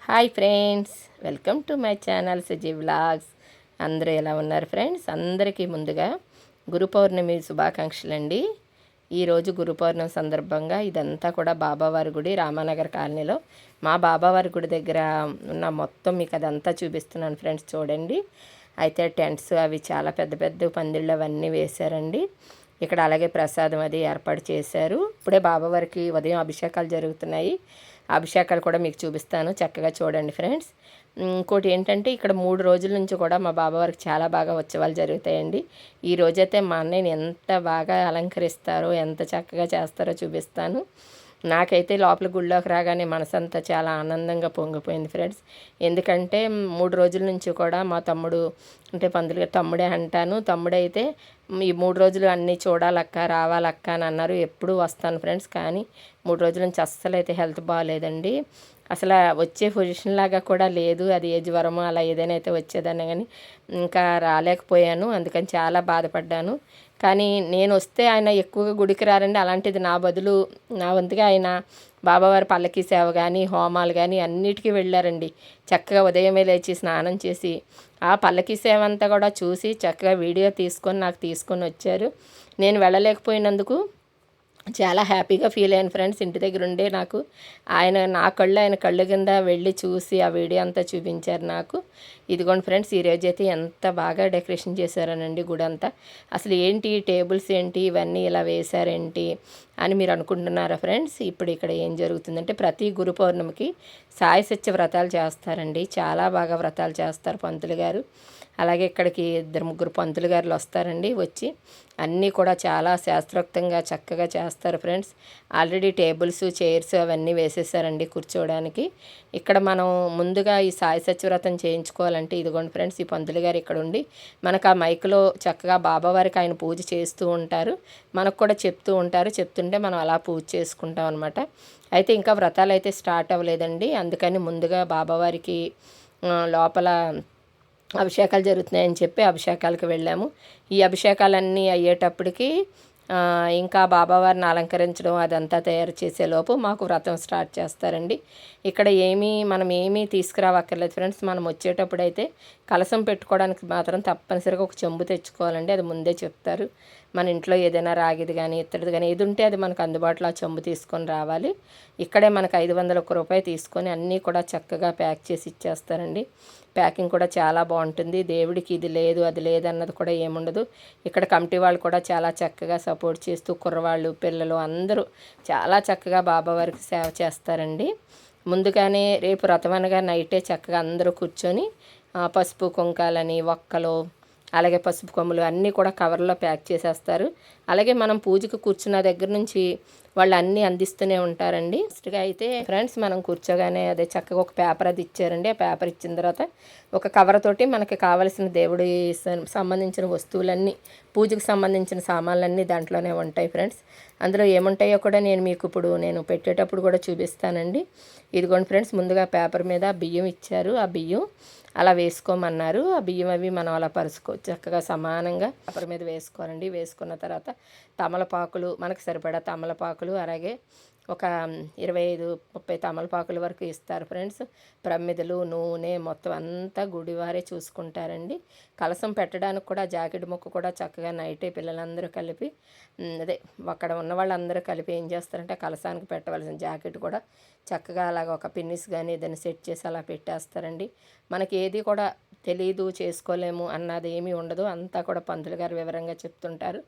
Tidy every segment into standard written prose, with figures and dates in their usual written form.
Hi friends, welcome to my channel Suji vlogs. అందరూ ఎలా ఉన్నారు ఫ్రెండ్స్? అందరికీ ముందుగా గురు పౌర్ణమి శుభాకాంక్షలు అండి. ఈరోజు గురు పౌర్ణమి సందర్భంగా ఇదంతా కూడా బాబావారి గుడి రామానగర్ కాలనీలో మా బాబావారి గుడి దగ్గర ఉన్న మొత్తం మీకు అదంతా చూపిస్తున్నాను ఫ్రెండ్స్. చూడండి, అయితే టెంట్స్ అవి చాలా పెద్ద పెద్ద పందిళ్ళు అవన్నీ వేశారండి. ఇక్కడ అలాగే ప్రసాదం అది ఏర్పాటు చేశారు. ఇప్పుడే బాబావారికి ఉదయం అభిషేకాలు జరుగుతున్నాయి. అభిషేకాలు కూడా మీకు చూపిస్తాను, చక్కగా చూడండి ఫ్రెండ్స్. ఇంకోటి ఏంటంటే, ఇక్కడ 3 రోజుల నుంచి కూడా మా బాబావారికి చాలా బాగా ఉత్సవాలు జరుగుతాయండి. ఈ రోజైతే మా అన్నయ్యని ఎంత బాగా అలంకరిస్తారో, ఎంత చక్కగా చేస్తారో చూపిస్తాను. నాకైతే లోపల గుళ్ళోకి రాగానే మనసంతా చాలా ఆనందంగా పొంగిపోయింది ఫ్రెండ్స్. ఎందుకంటే 3 రోజుల నుంచి కూడా మా తమ్ముడు, అంటే పంతులు గారు తమ్ముడే అంటాను, తమ్ముడైతే ఈ 3 రోజులు అన్నీ చూడాలక్క, రావాలక్క అని అన్నారు. ఎప్పుడూ వస్తాను ఫ్రెండ్స్, కానీ 3 రోజుల నుంచి అస్సలు అయితే హెల్త్ బాగాలేదండి. అసలు వచ్చే పొజిషన్ లాగా కూడా లేదు. అది ఏ జ్వరమో అలా ఏదైనా అయితే వచ్చేదాన్ని, కానీ ఇంకా రాలేకపోయాను. అందుకని చాలా బాధపడ్డాను. కానీ నేను వస్తే ఆయన ఎక్కువగా గుడికి రారండి. అలాంటిది నా బదులు నా వంతుగా ఆయన బాబావారి పల్లకి సేవ కానీ, హోమాలు కానీ అన్నిటికీ వెళ్ళారండి. చక్కగా ఉదయమే లేచి స్నానం చేసి ఆ పల్లకి సేవ అంతా కూడా చూసి చక్కగా వీడియో తీసుకొని నాకు తీసుకొని వచ్చారు. నేను వెళ్ళలేకపోయినందుకు చాలా హ్యాపీగా ఫీల్ అయ్యాను ఫ్రెండ్స్. ఇంటి దగ్గర ఉండే నాకు నా కళ్ళు ఆయన కళ్ళు కింద వెళ్ళి చూసి ఆ వీడియో అంతా చూపించారు నాకు. ఇదిగోండి ఫ్రెండ్స్, ఈరోజు అయితే ఎంత బాగా డెకరేషన్ చేశారనండి గుడి అంతా. అసలు ఏంటి టేబుల్స్ ఏంటి ఇవన్నీ ఇలా వేశారేంటి అని మీరు అనుకుంటున్నారా ఫ్రెండ్స్? ఇప్పుడు ఇక్కడ ఏం జరుగుతుందంటే, ప్రతి గురు పౌర్ణమికి సాయి సత్య వ్రతాలు చేస్తారండి. చాలా బాగా వ్రతాలు చేస్తారు పంతులు గారు. అలాగే ఇక్కడికి 2-3 పంతులు గారులు వస్తారండి. వచ్చి అన్నీ కూడా చాలా శాస్త్రోక్తంగా చక్కగా చేస్తారు ఫ్రెండ్స్. ఆల్రెడీ టేబుల్స్, చైర్స్ అవన్నీ వేసేసారండి కూర్చోవడానికి. ఇక్కడ మనం ముందుగా ఈ సాయి సత్యవ్రతం చేయించుకోవాలంటే ఇదిగోండి ఫ్రెండ్స్, ఈ పంతులు గారు ఇక్కడ ఉండి మనకు ఆ మైక్లో చక్కగా బాబావారికి ఆయన పూజ చేస్తూ ఉంటారు. మనకు కూడా చెప్తూ ఉంటారు. చెప్తుంటే మనం అలా పూజ చేసుకుంటాం అనమాట. అయితే ఇంకా వ్రతాలు అయితే స్టార్ట్ అవ్వలేదండి. అందుకని ముందుగా బాబావారికి లోపల అభిషేకాలు జరుగుతున్నాయని చెప్పి అభిషేకాలకు వెళ్ళాము. ఈ అభిషేకాలన్నీ అయ్యేటప్పటికి ఇంకా బాబావారిని అలంకరించడం అదంతా తయారు చేసేలోపు మాకు వ్రతం స్టార్ట్ చేస్తారండి. ఇక్కడ మనం ఏమీ తీసుకురావక్కర్లేదు ఫ్రెండ్స్. మనం వచ్చేటప్పుడు అయితే కలసం పెట్టుకోవడానికి మాత్రం తప్పనిసరిగా ఒక చెంబు తెచ్చుకోవాలండి. అది ముందే చెప్తారు. మన ఇంట్లో ఏదైనా రాగిది కానీ ఇత్తడిది కానీ ఏది ఉంటే అది మనకు అందుబాటులో ఆ చెంబు తీసుకొని రావాలి. ఇక్కడే మనకు 501 రూపాయలు తీసుకొని అన్నీ కూడా చక్కగా ప్యాక్ చేసి ఇచ్చేస్తారండి. ప్యాకింగ్ కూడా చాలా బాగుంటుంది. దేవుడికి ఇది లేదు అది లేదు అన్నది కూడా ఏముండదు. ఇక్కడ కమిటీ వాళ్ళు కూడా చాలా చక్కగా సపోర్ట్ చేస్తూ కుర్రవాళ్ళు, పిల్లలు అందరూ చాలా చక్కగా బాబావారికి సేవ చేస్తారండి. ముందుగానే రేపు రథమనగా నైటే చక్కగా అందరూ కూర్చొని పసుపు కుంకాలని, ఒక్కలు, అలాగే పసుపు కొమ్ములు అన్నీ కూడా కవర్లో ప్యాక్ చేసేస్తారు. అలాగే మనం పూజకు కూర్చున్న దగ్గర నుంచి వాళ్ళు అన్నీ అందిస్తూనే ఉంటారండి. ఫస్ట్గా అయితే ఫ్రెండ్స్ మనం కూర్చోగానే అదే చక్కగా ఒక పేపర్ అది ఇచ్చారండి. ఆ పేపర్ ఇచ్చిన తర్వాత ఒక కవర్ తోటి మనకి కావలసిన దేవుడి సంబంధించిన వస్తువులన్నీ, పూజకు సంబంధించిన సామాన్లన్నీ దాంట్లోనే ఉంటాయి ఫ్రెండ్స్. అందులో ఏముంటాయో కూడా నేను పెట్టేటప్పుడు కూడా చూపిస్తానండి. ఇదిగోండి ఫ్రెండ్స్, ముందుగా పేపర్ మీద బియ్యం ఇచ్చారు. ఆ బియ్యం అలా వేసుకోమన్నారు. ఆ బియ్యం అవి మనం అలా పరుచుకోవచ్చు, చక్కగా సమానంగా పేపర్ మీద వేసుకోవాలండి. వేసుకున్న తర్వాత తమలపాకులు, మనకు సరిపడా తమలపాకులు, అలాగే ఒక 25-30 తమలపాకుల వరకు ఇస్తారు ఫ్రెండ్స్. ప్రమిదలు, నూనె మొత్తం అంతా గుడివారే చూసుకుంటారండి. కలసం పెట్టడానికి కూడా జాకెట్ ముక్క కూడా చక్కగా నైటే పిల్లలందరూ కలిపి అక్కడ ఉన్న వాళ్ళందరూ కలిపి ఏం చేస్తారంటే కలసానికి పెట్టవలసిన జాకెట్ కూడా చక్కగా అలాగ ఒక పిన్నిస్ కానీ ఏదైనా సెట్ చేసి అలా పెట్టేస్తారండి. మనకి ఏది కూడా తెలీదు, చేసుకోలేము అన్నది ఏమీ ఉండదు. అంతా కూడా పంతులు గారు వివరంగా చెప్తుంటారు.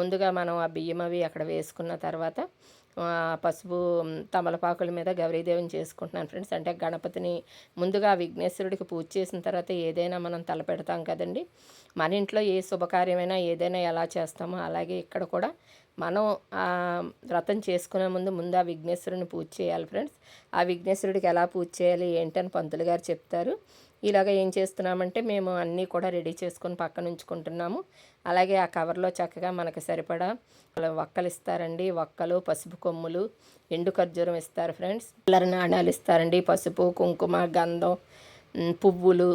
ముందుగా మనం ఆ బియ్యం అవి అక్కడ వేసుకున్న తర్వాత పసుపు తమలపాకుల మీద గౌరీదేవిని చేసుకుంటున్నాను ఫ్రెండ్స్. అంటే గణపతిని ముందుగా విఘ్నేశ్వరుడికి పూజ చేసిన తర్వాత ఏదైనా మనం తలపెడతాం కదండి. మన ఇంట్లో ఏ శుభకార్యమైనా ఏదైనా ఎలా చేస్తామో అలాగే ఇక్కడ కూడా మనం వ్రతం చేసుకునే ముందు ఆ విఘ్నేశ్వరుని పూజ చేయాలి ఫ్రెండ్స్. ఆ విఘ్నేశ్వరుడికి ఎలా పూజ చేయాలి ఏంటని పంతులు గారు చెప్తారు. ఇలాగ ఏం చేస్తున్నామంటే మేము అన్నీ కూడా రెడీ చేసుకొని పక్కన ఉంచుకుంటున్నాము. అలాగే ఆ కవర్లో చక్కగా మనకు సరిపడా వక్కలు ఇస్తారండి. వక్కలు, పసుపు కొమ్ములు, ఎండు ఖర్జూరం ఇస్తారు ఫ్రెండ్స్. చిల్లర నాణాలు ఇస్తారండి. పసుపు, కుంకుమ, గంధం, పువ్వులు,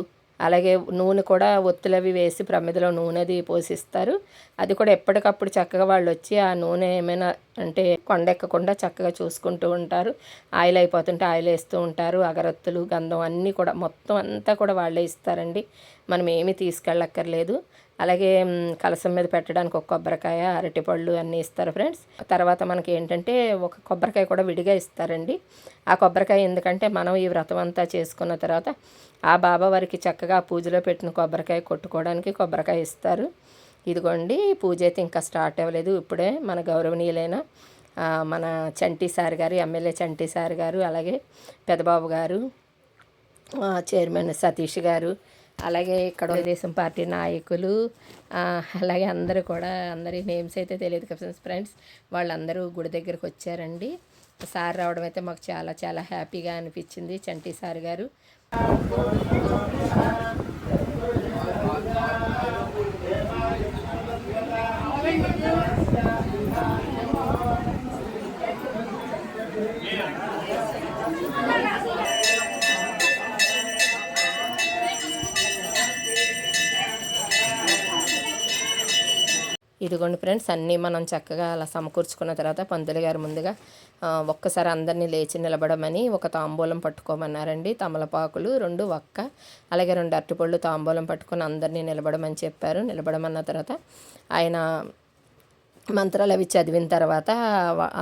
అలాగే నూనె కూడా ఒత్తులవి వేసి ప్రమిదలో నూనెది పోసిస్తారు. అది కూడా ఎప్పటికప్పుడు చక్కగా వాళ్ళు వచ్చి ఆ నూనె ఏమైనా అంటే కొండెక్కకుండా చక్కగా చూసుకుంటూ ఉంటారు. ఆయిల్ అయిపోతుంటే ఆయిల్ వేస్తూ ఉంటారు. అగరొత్తులు, గంధం అన్నీ కూడా మొత్తం అంతా కూడా వాళ్ళే ఇస్తారండి. మనం ఏమీ తీసుకెళ్ళక్కర్లేదు. అలాగే కలసం మీద పెట్టడానికి ఒక కొబ్బరికాయ, అరటిపళ్ళు అన్నీ ఇస్తారు ఫ్రెండ్స్. తర్వాత మనకి ఏంటంటే ఒక కొబ్బరికాయ కూడా విడిగా ఇస్తారండి. ఆ కొబ్బరికాయ ఎందుకంటే మనం ఈ వ్రతం అంతా చేసుకున్న తర్వాత ఆ బాబా వారికి చక్కగా పూజలో పెట్టిన కొబ్బరికాయ కొట్టుకోవడానికి కొబ్బరికాయ ఇస్తారు. ఇదిగోండి పూజ అయితే ఇంకా స్టార్ట్ అవ్వలేదు. ఇప్పుడే మన గౌరవనీయులైన మన చంటి సార్ గారు, ఎమ్మెల్యే చంటి సార్ గారు, అలాగే పెదబాబు గారు, చైర్మన్ సతీష్ గారు, అలాగే ఇక్కడ తెలుగుదేశం పార్టీ నాయకులు, అలాగే అందరూ కూడా అందరి నేమ్స్ అయితే తెలియదు కదా ఫ్రెండ్స్. వాళ్ళందరూ గుడి దగ్గరికి వచ్చారండి. సార్ రావడం అయితే మాకు చాలా చాలా హ్యాపీగా అనిపించింది. చంటి సార్ గారు ఇదిగోండి ఫ్రెండ్స్, అన్నీ మనం చక్కగా అలా సమకూర్చుకున్న తర్వాత పంతులు గారు ముందుగా ఒక్కసారి అందరినీ లేచి నిలబడమని ఒక తాంబూలం పట్టుకోమన్నారండి. తమలపాకులు 2 వక్క, అలాగే 2 అరటిపళ్ళు తాంబూలం పట్టుకొని అందరినీ నిలబడమని చెప్పారు. నిలబడమన్న తర్వాత ఆయన మంత్రాలు అవి చదివిన తర్వాత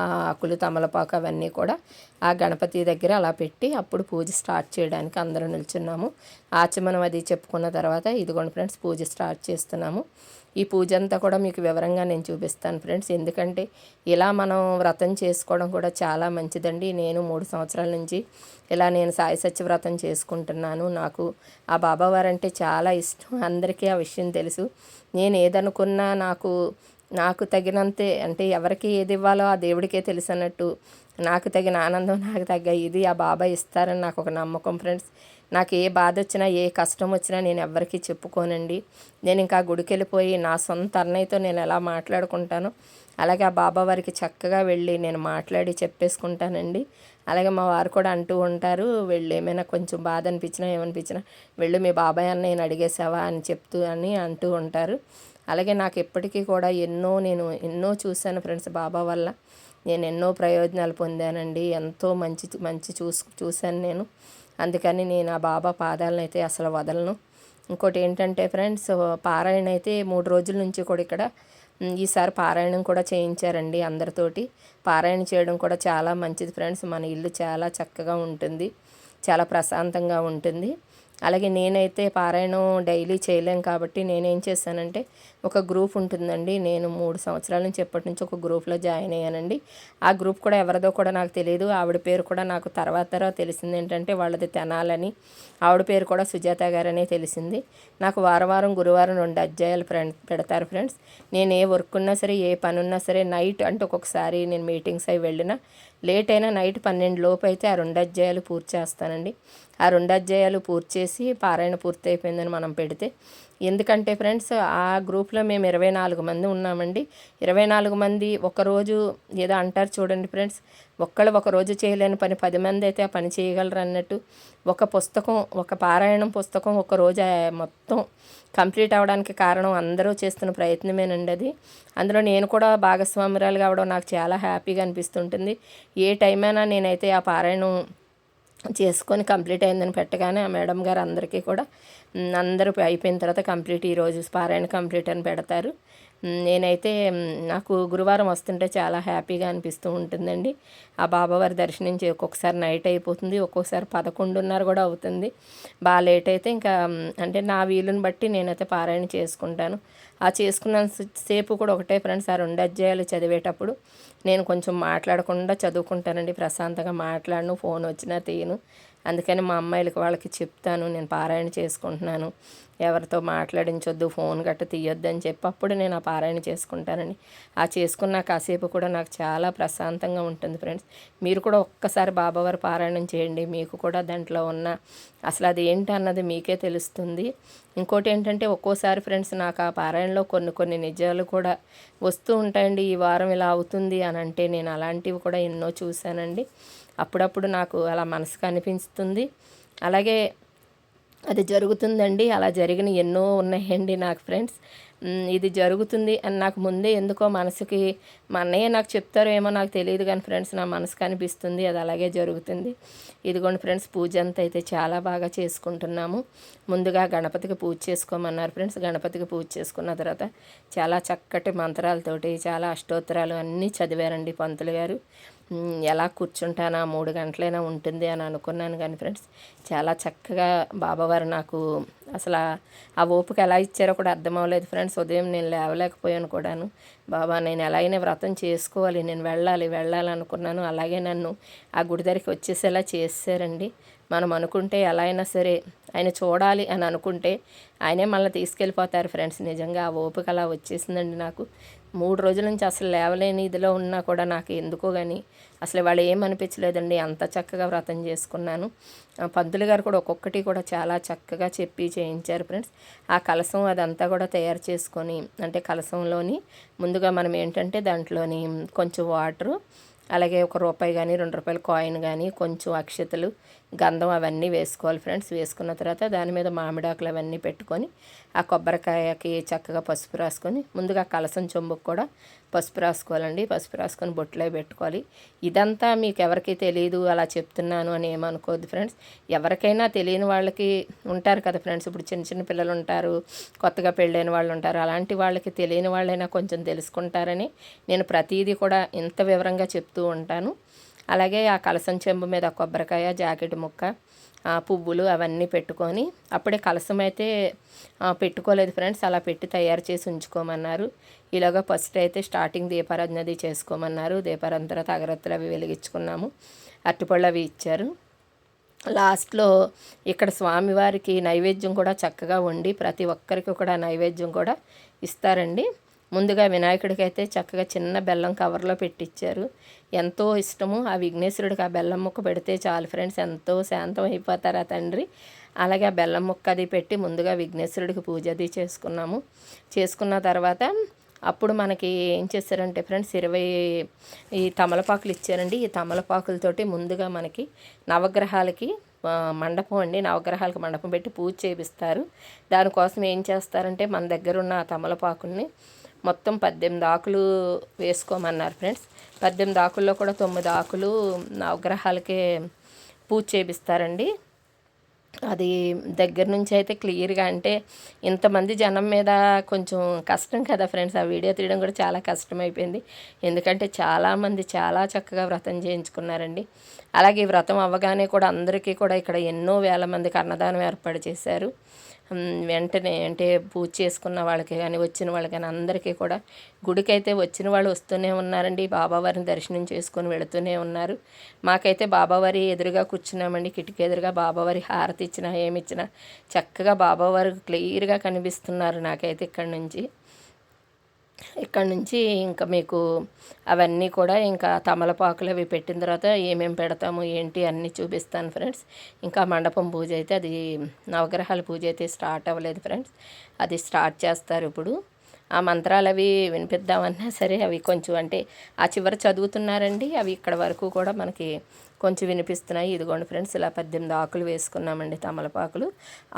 ఆ ఆకులు, తమలపాకు అవన్నీ కూడా ఆ గణపతి దగ్గర అలా పెట్టి అప్పుడు పూజ స్టార్ట్ చేయడానికి అందరూ నిల్చున్నాము. ఆచమనం అది చెప్పుకున్న తర్వాత ఇదిగోండి ఫ్రెండ్స్ పూజ స్టార్ట్ చేస్తున్నాము. ఈ పూజ అంతా కూడా మీకు వివరంగా నేను చూపిస్తాను ఫ్రెండ్స్. ఎందుకంటే ఇలా మనం వ్రతం చేసుకోవడం కూడా చాలా మంచిదండి. నేను 3 సంవత్సరాల నుంచి ఇలా నేను సాయి సత్య వ్రతం చేసుకుంటున్నాను. నాకు ఆ బాబావారంటే చాలా ఇష్టం. అందరికీ ఆ విషయం తెలుసు. నేను ఏదనుకున్నా నాకు తగినంతే, అంటే ఎవరికి ఏది ఇవ్వాలో ఆ దేవుడికే తెలుసు అన్నట్టు నాకు తగిన ఆనందం, నాకు తగ్గ ఇది ఆ బాబా ఇస్తారని నాకు ఒక నమ్మకం ఫ్రెండ్స్. నాకు ఏ బాధ వచ్చినా, ఏ కష్టం వచ్చినా నేను ఎవరికి చెప్పుకోనండి. నేను ఇంకా గుడికి వెళ్ళిపోయి నా సొంత అన్నయ్యతో నేను ఎలా మాట్లాడుకుంటానో అలాగే ఆ బాబా వారికి చక్కగా వెళ్ళి నేను మాట్లాడి చెప్పేసుకుంటానండి. అలాగే మా వారు కూడా అంటూ ఉంటారు, వెళ్ళి ఏమైనా కొంచెం బాధ అనిపించినా ఏమనిపించినా వెళ్ళు మీ బాబాయ్ అన్నయ్యని అడిగేసావా అని అని అంటూ ఉంటారు. అలాగే నాకు ఎప్పటికీ కూడా నేను ఎన్నో చూశాను ఫ్రెండ్స్. బాబా వల్ల నేను ఎన్నో ప్రయోజనాలు పొందానండి. ఎంతో మంచి చూశాను నేను. అందుకని నేను ఆ బాబా పాదాలను అయితే అసలు వదలను. ఇంకోటి ఏంటంటే ఫ్రెండ్స్, పారాయణ అయితే 3 రోజుల నుంచి కూడా ఇక్కడ ఈసారి పారాయణం కూడా చేయించారండి అందరితోటి. పారాయణ చేయడం కూడా చాలా మంచిది ఫ్రెండ్స్. మన ఇల్లు చాలా చక్కగా ఉంటుంది, చాలా ప్రశాంతంగా ఉంటుంది. అలాగే నేనైతే పారాయణం డైలీ చేయలేం కాబట్టి నేనేం చేశానంటే ఒక గ్రూప్ ఉంటుందండి. నేను 3 సంవత్సరాల నుంచి ఎప్పటి నుంచి ఒక గ్రూప్లో జాయిన్ అయ్యానండి. ఆ గ్రూప్ కూడా ఎవరిదో కూడా నాకు తెలియదు. ఆవిడ పేరు కూడా నాకు తర్వాత తెలిసింది ఏంటంటే వాళ్ళది తెనాలని. ఆవిడ పేరు కూడా సుజాత గారనే తెలిసింది. నాకు వారం గురువారం 2 అధ్యాయాలు పెడతారు ఫ్రెండ్స్. నేను ఏ వర్క్ ఉన్నా సరే, ఏ పని ఉన్నా సరే నైట్ అంటే ఒక్కొక్కసారి నేను మీటింగ్స్ అవి వెళ్ళినా లేట్ అయినా నైట్ 12 లోపు అయితే ఆ 2 అధ్యాయాలు పూర్తి చేస్తానండి. ఆ 2 అధ్యాయాలు పూర్తి చేసి పారాయణ పూర్తి అయిపోయిందని మనం పెడితే, ఎందుకంటే ఫ్రెండ్స్ ఆ గ్రూప్లో మేము 24 మంది ఉన్నామండి. 24 మంది ఒకరోజు ఏదో అంటారు చూడండి ఫ్రెండ్స్, ఒక రోజు చేయలేని పని 10 మంది అయితే ఆ పని చేయగలరు అన్నట్టు. ఒక పారాయణం పుస్తకం ఒక రోజు మొత్తం కంప్లీట్ అవ్వడానికి కారణం అందరూ చేస్తున్న ప్రయత్నమేనండి అది. అందులో నేను కూడా భాగస్వామురాలు కావడం నాకు చాలా హ్యాపీగా అనిపిస్తుంటుంది. ఏ టైం అయినా నేనైతే ఆ పారాయణం చేసుకొని కంప్లీట్ అయిందని పెట్టగానే ఆ మేడం గారు అందరికీ కూడా అందరూ అయిపోయిన తర్వాత కంప్లీట్ ఈరోజు పారాయణ కంప్లీట్ అని పెడతారు. నేనైతే నాకు గురువారం వస్తుంటే చాలా హ్యాపీగా అనిపిస్తూ ఉంటుందండి. ఆ బాబావారి దర్శనించి ఒక్కొక్కసారి నైట్ అయిపోతుంది, ఒక్కొక్కసారి 11:30 కూడా అవుతుంది. బాగా లేట్ అయితే ఇంకా అంటే నా వీలుని బట్టి నేనైతే పారాయణ చేసుకుంటాను. ఆ చేసుకున్న సేపు కూడా ఒకటే ఫ్రెండ్స్, ఆ 2 అధ్యాయాలు చదివేటప్పుడు నేను కొంచెం మాట్లాడకుండా చదువుకుంటానండి. ప్రశాంతంగా మాట్లాడను, ఫోన్ వచ్చినా తీయను. అందుకని మా అమ్మాయిలకి వాళ్ళకి చెప్తాను నేను పారాయణ చేసుకుంటున్నాను, ఎవరితో మాట్లాడించొద్దు, ఫోన్ గట్ట తీయొద్దు అని చెప్పి అప్పుడు నేను ఆ పారాయణ చేసుకుంటానండి. ఆ చేసుకున్న కాసేపు కూడా నాకు చాలా ప్రశాంతంగా ఉంటుంది ఫ్రెండ్స్. మీరు కూడా ఒక్కసారి బాబావారి పారాయణం చేయండి. మీకు కూడా దాంట్లో ఉన్న అసలు అది ఏంటి అన్నది మీకే తెలుస్తుంది. ఇంకోటి ఏంటంటే ఒక్కోసారి ఫ్రెండ్స్ నాకు ఆ పారాయణలో కొన్ని నిజాలు కూడా వస్తూ ఉంటాయండి. ఈ వారం ఇలా అవుతుంది అని అంటే నేను అలాంటివి కూడా ఎన్నో చూశానండి. అప్పుడప్పుడు నాకు అలా మనసుకు అనిపిస్తుంది. అలాగే అది జరుగుతుందండి. అలా జరిగినవి ఎన్నో ఉన్నాయండి నాకు ఫ్రెండ్స్. ఇది జరుగుతుంది అని నాకు ముందే ఎందుకో మనసుకి మా అన్నయ్య నాకు చెప్తారో ఏమో నాకు తెలియదు కానీ ఫ్రెండ్స్ నా మనసుకు అనిపిస్తుంది అది అలాగే జరుగుతుంది. ఇదిగోండి ఫ్రెండ్స్, పూజ అంతా అయితే చాలా బాగా చేసుకుంటున్నాము. ముందుగా గణపతికి పూజ చేసుకోమన్నారు ఫ్రెండ్స్. గణపతికి పూజ చేసుకున్న తర్వాత చాలా చక్కటి మంత్రాలతోటి చాలా అష్టోత్తరాలు అన్నీ చదివారండి పంతులు గారు. ఎలా కూర్చుంటానా 3 గంటలైనా ఉంటుంది అని అనుకున్నాను కానీ ఫ్రెండ్స్, చాలా చక్కగా బాబావారు నాకు అసలు ఆ ఓపిక ఎలా ఇచ్చారో కూడా అర్థం అవ్వలేదు ఫ్రెండ్స్. ఉదయం నేను లేవలేకపోయాను కూడాను. బాబా నేను ఎలా అయినా వ్రతం చేసుకోవాలి, నేను వెళ్ళాలనుకున్నాను. అలాగే నన్ను ఆ గుడి దగ్గరికి వచ్చేసేలా చేశారండి. మనం అనుకుంటే ఎలా అయినా సరే ఆయన చూడాలి అని అనుకుంటే ఆయనే మళ్ళీ తీసుకెళ్ళిపోతారు ఫ్రెండ్స్. నిజంగా ఆ ఓపిక అలా వచ్చేసిందండి నాకు. 3 రోజుల నుంచి అసలు లేవలేని ఇదిలో ఉన్నా కూడా నాకు ఎందుకో కానీ అసలు వాళ్ళు ఏమనిపించలేదండి. అంత చక్కగా వ్రతం చేసుకున్నాను. పంతులు గారు కూడా ఒక్కొక్కటి కూడా చాలా చక్కగా చెప్పి చేయించారు ఫ్రెండ్స్. ఆ కలశం అదంతా కూడా తయారు చేసుకొని, అంటే కలశంలోని ముందుగా మనం ఏంటంటే దాంట్లోని కొంచెం వాటరు, అలాగే ₹1 కానీ ₹2 కాయిన్ కానీ, కొంచెం అక్షతలు, గంధం అవన్నీ వేసుకోవాలి ఫ్రెండ్స్. వేసుకున్న తర్వాత దాని మీద మామిడాకులు అవన్నీ పెట్టుకొని ఆ కొబ్బరికాయకి చక్కగా పసుపు రాసుకొని, ముందుగా కలసం చెంబుకు కూడా పసుపు రాసుకోవాలండి. పసుపు రాసుకొని బొట్టులో పెట్టుకోవాలి. ఇదంతా మీకు ఎవరికి తెలియదు అలా చెప్తున్నాను అని ఏమనుకోవద్దు ఫ్రెండ్స్. ఎవరికైనా తెలియని వాళ్ళకి ఉంటారు కదా ఫ్రెండ్స్. ఇప్పుడు చిన్న చిన్న పిల్లలు ఉంటారు, కొత్తగా పెళ్ళైన వాళ్ళు ఉంటారు. అలాంటి వాళ్ళకి తెలియని వాళ్ళైనా కొంచెం తెలుసుకుంటారని నేను ప్రతిదీ కూడా ఇంత వివరంగా చెప్తూ ఉంటాను. అలాగే ఆ కలసం చెంబు మీద కొబ్బరికాయ, జాకెట్ ముక్క, పువ్వులు అవన్నీ పెట్టుకొని, అప్పుడే కలసం అయితే పెట్టుకోలేదు ఫ్రెండ్స్. అలా పెట్టి తయారు చేసి ఉంచుకోమన్నారు. ఇలాగా ఫస్ట్ అయితే స్టార్టింగ్ దీపారాధనది చేసుకోమన్నారు. దీపారాధన తర్వాత అగరత్తులు అవి వెలిగించుకున్నాము. అరటిపళ్ళు అవి ఇచ్చారు. లాస్ట్లో ఇక్కడ స్వామివారికి నైవేద్యం కూడా చక్కగా వండి ప్రతి ఒక్కరికి కూడా నైవేద్యం కూడా ఇస్తారండి. ముందుగా వినాయకుడికి అయితే చక్కగా చిన్న బెల్లం కవర్లో పెట్టించారు. ఎంతో ఇష్టము ఆ విఘ్నేశ్వరుడికి. ఆ బెల్లం ముక్క పెడితే చాలు ఫ్రెండ్స్, ఎంతో శాంతం అయిపోతారు ఆ తండ్రి. అలాగే ఆ బెల్లం ముక్క అది పెట్టి ముందుగా విఘ్నేశ్వరుడికి పూజ అది చేసుకున్నాము. చేసుకున్న తర్వాత అప్పుడు మనకి ఏం చేశారంటే ఫ్రెండ్స్, 20 ఈ తమలపాకులు ఇచ్చారండి. ఈ తమలపాకులతోటి ముందుగా మనకి నవగ్రహాలకి మండపం అండి, నవగ్రహాలకు మండపం పెట్టి పూజ చేపిస్తారు. దానికోసం ఏం చేస్తారంటే మన దగ్గర ఉన్న ఆ తమలపాకుల్ని మొత్తం 18 ఆకులు వేసుకోమన్నారు ఫ్రెండ్స్. 18 ఆకుల్లో కూడా 9 ఆకులు నవగ్రహాలకే పూజ చేపిస్తారండి. అది దగ్గర నుంచి అయితే క్లియర్గా, అంటే ఇంతమంది జనం మీద కొంచెం కష్టం కదా ఫ్రెండ్స్. ఆ వీడియో తీయడం కూడా చాలా కష్టమైపోయింది. ఎందుకంటే చాలామంది చాలా చక్కగా వ్రతం చేయించుకున్నారండి. అలాగే వ్రతం అవ్వగానే కూడా అందరికీ కూడా ఇక్కడ ఎన్నో వేల మందికి అన్నదానం ఏర్పాటు చేశారు. వెంటనే అంటే పూజ చేసుకున్న వాళ్ళకి కానీ వచ్చిన వాళ్ళకి కానీ అందరికీ కూడా గుడికైతే వచ్చిన వాళ్ళు వస్తూనే ఉన్నారండి. బాబావారిని దర్శనం చేసుకొని వెళుతూనే ఉన్నారు. మాకైతే బాబావారి ఎదురుగా కూర్చున్నామండి. కిటికీ ఎదురుగా బాబావారి హారతి ఇచ్చినా ఏమిచ్చినా చక్కగా బాబావారు క్లియర్గా కనిపిస్తున్నారు నాకైతే ఇక్కడ నుంచి ఇంకా మీకు అవన్నీ కూడా ఇంకా తమలపాకులు అవి పెట్టిన తర్వాత ఏమేమి పెడతాము ఏంటి అన్నీ చూపిస్తాను ఫ్రెండ్స్. ఇంకా మండపం పూజ అయితే అది నవగ్రహాల పూజ అయితే స్టార్ట్ అవ్వలేదు ఫ్రెండ్స్. అది స్టార్ట్ చేస్తారు ఇప్పుడు. ఆ మంత్రాలు అవి వినిపిద్దామన్నా సరే అవి కొంచెం అంటే ఆ చివరి చదువుతున్నారండి. అవి ఇక్కడ వరకు కూడా మనకి కొంచెం వినిపిస్తున్నాయి. ఇదిగోండి ఫ్రెండ్స్, ఇలా 18 ఆకులు వేసుకున్నామండి తమలపాకులు.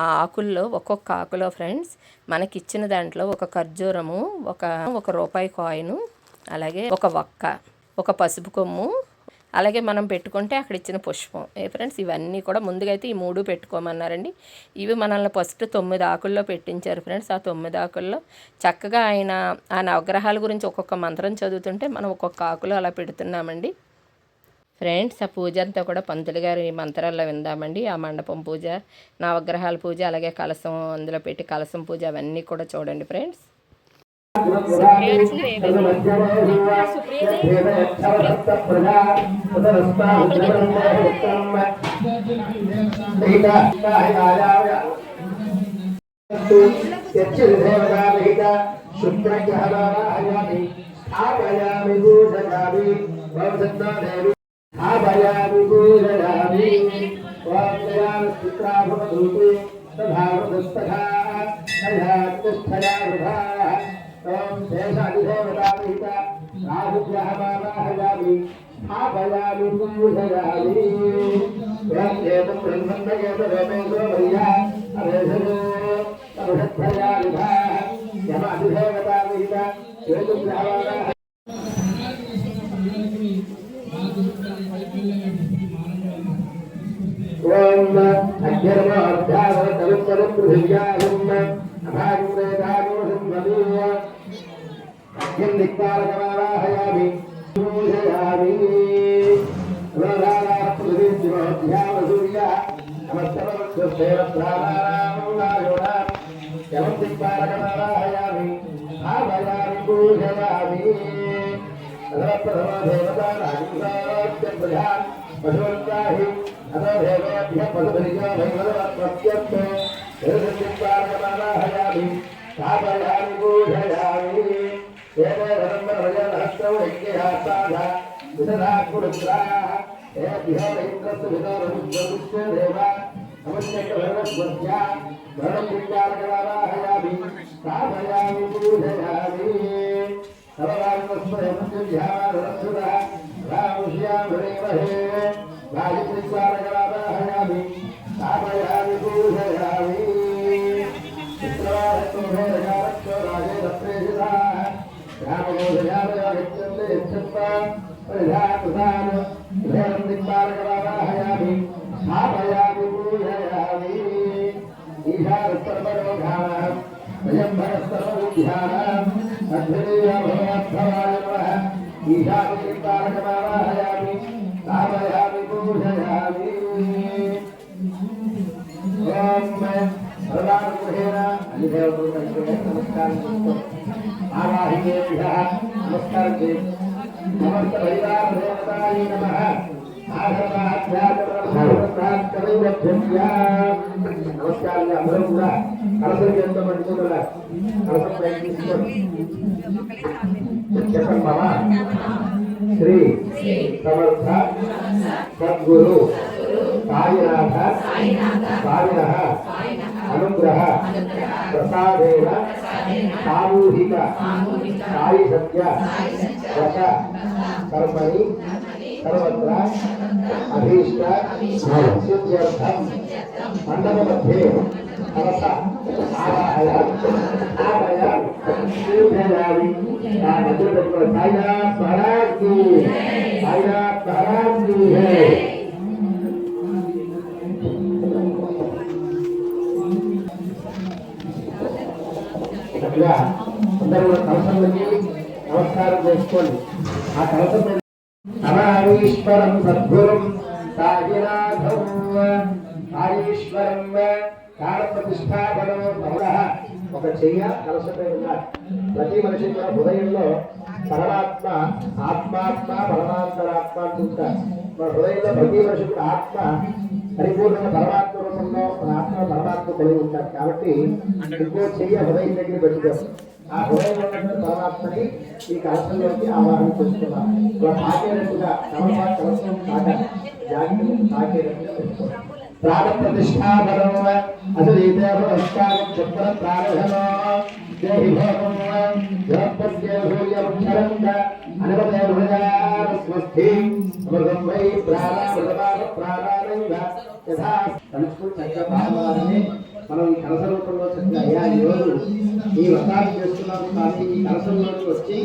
ఆ ఆకుల్లో ఒక్కొక్క ఆకులో ఫ్రెండ్స్ మనకి ఇచ్చిన దాంట్లో ఒక ఖర్జూరము, ఒక రూపాయి కాయిను, అలాగే ఒక వక్క, ఒక పసుపు కొమ్ము, అలాగే మనం పెట్టుకుంటే అక్కడ ఇచ్చిన పుష్పం ఫ్రెండ్స్. ఇవన్నీ కూడా ముందుగా అయితే ఈ 3 పెట్టుకోమన్నారండి. ఇవి మనల్ని ఫస్ట్ 9 ఆకుల్లో పెట్టించారు ఫ్రెండ్స్. ఆ 9 ఆకుల్లో చక్కగా ఆయన ఆ నవగ్రహాల గురించి ఒక్కొక్క మంత్రం చదువుతుంటే మనం ఒక్కొక్క ఆకులో అలా పెడుతున్నామండి ఫ్రెండ్స్. ఆ పూజ అంతా కూడా పంతులు గారి మంత్రాల్లో విందామండి. ఆ మండపం పూజ, నవగ్రహాల పూజ, అలాగే కలసం అందులో పెట్టి కలసం పూజ అవన్నీ కూడా చూడండి ఫ్రెండ్స్. ओम शेषादिदेवतामहित राहुग्रहमावाहयामि स्थापयामि पूजयामि ब्रह्मेतु ब्रह्मण्येतु वेमेषु भैया अवेधयो तरुषध्वयायुधाः यमाधिदेवताविहित श्वेतग्रहवाणाः ओम अध्यर्मोऽध्यावतरुत्तरं पृथिव्याहुम् अभागुप्रेतागुणं वदूय अध्यं दिक्पालकमावाहयामि पूजयामि वरारापृथिव्योऽध्यावसूर्य नमस्तमवक्षस्थेवप्राणानामुदायोनां यमं दिक्पालकमावाहयामि आभयामि पूजयामि सर्वप्रथमदेवता नागिन्द्रात्यप्रधान् पशुवन्ताहि अतो देवेभ्यः पशुभरिजो भैरवत्वत्यर्थे हृदयं स्थापयामि पूजयामि एते रतम्बरभजनहस्तौ यज्ञयासाध विशदाकुरुद्राः एभ्यो इन्द्रस्य विदोरमुद्रमुच्च देव नमस्यकभरणस्वस्या भरणं पिङ्गालकवाराहयामि स्थापयामि पूजयामि सर्वाङ्गस्वयमुद्ध्यामानरक्षुरः रामुष्यामरेमहे राजपिङ्गालकवाराहयामि स्थापयामि पूजयामि शुक्रवारत्वभेदकारक्षो राजेरप्रेषिताः रामगोधयामयागच्छन्ते यच्छन्ता परिधाकृतान् भेदं दिक्पालकवाराहयामि स्थापयामि पूजयामि ईशानस्तर्वरोधानां वयम्भरस्तर्वबुद्ध्यानाम् अध्वरीयो भगवद्भवाय नमः ईशानं दिक्पालकवाराहयामि स्थापयामि पूजयामि ओम सर्वानुग्रहेण अधिदेवताभ्यः नमस्कारं आवाहयेभ्यः नमस्कारं नमस्त भैरवदेवताय नमः नमस्कार అందరూ కూడా కలసం ఎంత పట్టుకోగల కలసం ప్రయత్నిస్తారు చెప్పండి బాబా శ్రీ సమర్థ సద్గురు సాయినాథ సాయినః అనుగ్రహ ప్రసాదేన సామూహిక సాయి సత్య వశ కర్మణి सर्वत्र अभीष्ट सिद्ध्यर्थं मंडपमध्ये कलश आवाहयामि पूजयामि साईनाथ महाराज की है అందరూ కలశంలోకి నమస్కారం చేసుకోండి ఆ కలశం అనారీశ్వరం సద్గురుం సాయినాథం సాయీశ్వరం కాళప్రతిష్టాపనం భవనః ఒక చెయ్య కలశపై ఉన్నారు ప్రతి మనిషి కూడా హృదయంలో పరమాత్మ ఆత్మాత్మ పరమాంతరాత్మ అంటుంటారు మన హృదయంలో ప్రతి మనిషి కూడా ఆత్మ పరిపూర్ణ పరమాత్మ రూపంలో మన ఆత్మ పరమాత్మ కలిగి ఉంటారు కాబట్టి ఇంకో చెయ్య హృదయం దగ్గర పెట్టుకోరు ఆ హృదయంలో పరమాత్మని ఈ కలశంలోకి ఆవాహన చేస్తున్నారు ఇలా తాకేటట్టుగా కమలపాటు కలశం జాగ్రత్త తాకేటట్టుగా పెట్టుకోవాలి ప్రాణ ప్రతిష్టాపనం అసలు క్షుద్ర ప్రారంభ దేహి భోగం అనుపదేవస్వస్థి అమృతం వై ప్రాణానంద యథా తలుచుకుని చక్కగా భావాలని మనం ఈ కలస రూపంలో చక్కగా అయ్యా ఈరోజు ఈ వ్రతాలు చేస్తున్నాము కానీ ఈ కలసంలోకి వచ్చి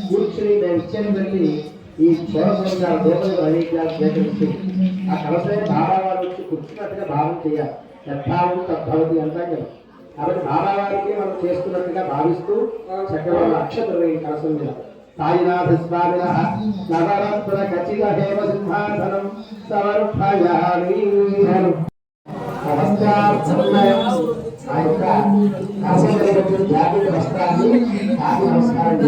కూర్చుని మేము ఇచ్చేది వెళ్ళి ఈ చోరసంగారు దేవతలు నైవేద్యాలు స్వీకరించి ఆ కలసే బాబావారు వచ్చి కూర్చున్నట్టుగా భావం చేయాలి యథావం తద్భవతి అంటాం కదా కాబట్టి బాబావారికి మనం చేస్తున్నట్టుగా భావిస్తూ చక్కగా అక్షతలు ఈ కలసం మీద సాయినాథ స్వామిన నవరత్న ఖచ్చిత హేమ సింహాసనం సమర్పయామి ఆ యొక్క కలసం జాగ్రత్త వస్త్రాన్ని ఆది నమస్కారం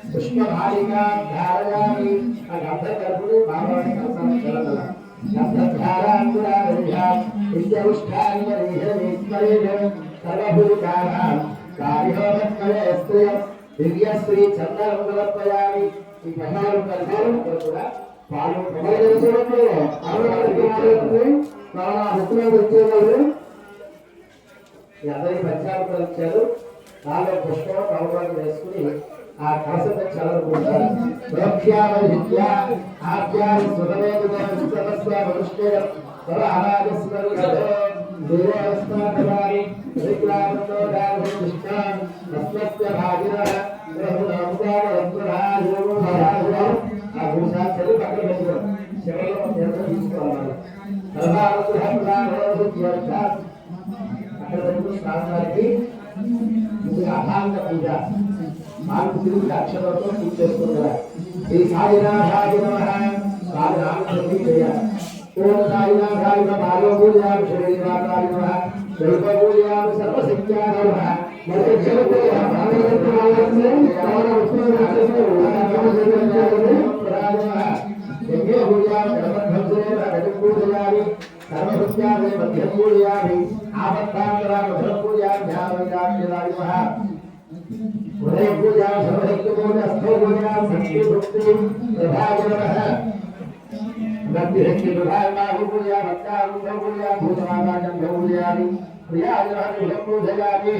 పుష్పభారిగా ధారయామి ఆ గంధకర్పుడు బాబాని కలసాన్ని దివ్య శ్రీ చంద్రం సమర్పయామి ఈ ప్రమాణం కలిసారు కూడా పాలు వచ్చేవాళ్ళు మీ అందరికీ పంచామృతాలు ఇచ్చారు. దానిలో పుష్పం కవరాలు వేసుకుని ఆ కలసంతో చల్లనుకుంటారు. అక్కడ అభాంగ పూజ నాలుగు తిరుగుడు అక్షరాలతో పూజ చేసుకుంటారు. శ్రీ సాయినాథాయ నమః సాయినాథుని చేయాలి. ఓం సాయినాథాయ నమః బాలో పూజయామి శ్రీనాథాయ నమః స్వరూప పూజయామి సర్వశక్త్యాయ నమః మధ్య పూజయామి సర్వశక్త్యాయ మధ్య పూజయామి ఆపత్తాంతరాయ పూజయామి ధ్యానయామి నమః उदय पूजा सर्वशक्ति पूजा स्थो पूजा भक्ति भक्ति प्रभाव नमः भक्ति शक्ति प्रभाव बाहु पूजा भक्ता रूप पूजा भूतमाता जन्म पूजयामि प्रिया नमः पूजयामि